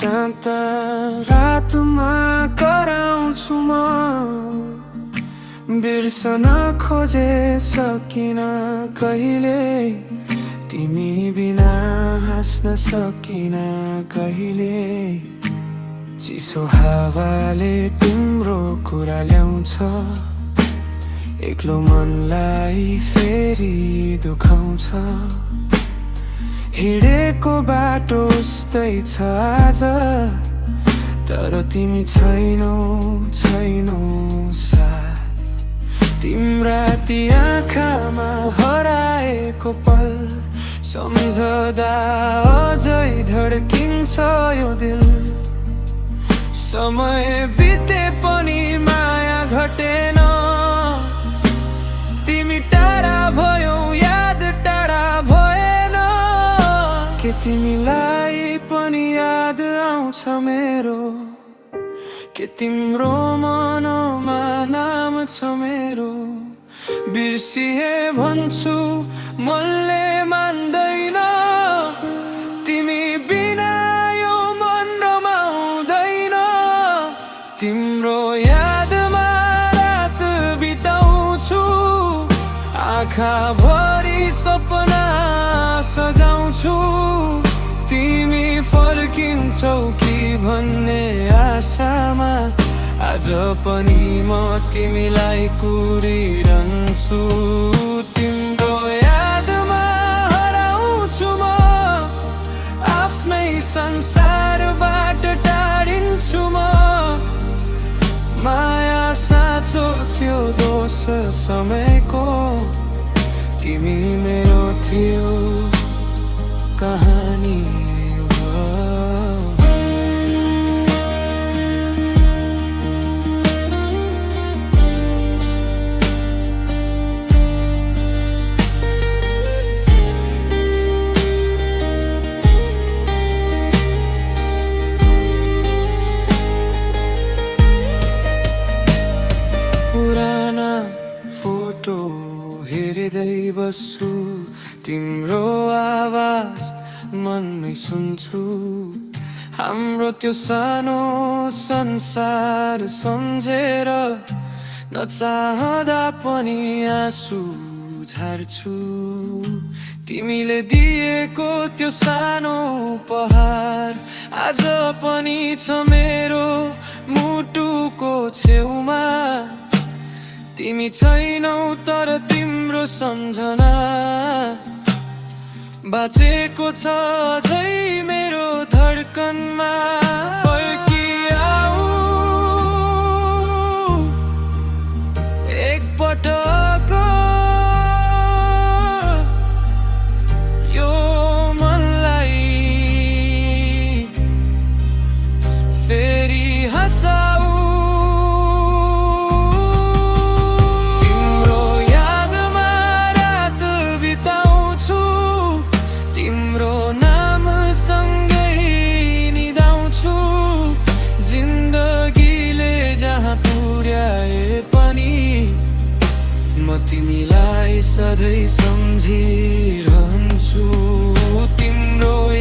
शान्त रातमा कराउँछु म बिर्सन खोजे सकिन कहिले तिमी बिना हाँस्न सकिन कहिले चिसो हावाले तिम्रो कुरा ल्याउँछ एक्लो मनलाई फेरि दुखाउँछ हिँडेको बाटो उस्तै छ आज तर तिमी छैनौ साथ तिम्रा ती आँखामा हराएको पल सम्झदा अझै धड्किन्छ यो दिल समय बिते पनि माया घटेन तिमी टाढा भयौ याद टाढा भएन के तिमीलाई पनि याद आउँछ मेरो के तिम्रो मनमा नाम छ मेरो बिर्सिए भन्छु मनले मान्दैन तिमी बिना यो मन रमाउँदैन तिम्रो यादमा रात बिताउँछु आँखा भरि सपना सजाउँछु तिमी फर्किन्छौ कि भन्ने आशामा आज पनि म तिमीलाई कुरिरहन्छु तिम्रो यादमा हराउँछु म आफ्नै संसारबाट टाढिन्छु म माया साँचो थियो दोष समयको तिमी मेरो थियो कहानी पुराना फोटो हेर्दै बस्छु तिम्रो आवाज मनमै सुन्छु हाम्रो त्यो सानो संसार सम्झेर नचाहँदा पनि आँसु झार्छु तिमीले दिएको त्यो सानो उपहार आज पनि छ मेरो मुटुको छेउमा तिमी छैनौ तर तिम्रो सम्झना बाँचेको छ अझै मेरो धड्कनमा फर्किआऊ एकपटक यो मनलाई फेरि हँसाऊ तिमीलाई सधैँ सम्झिरहन्छु तिम्रो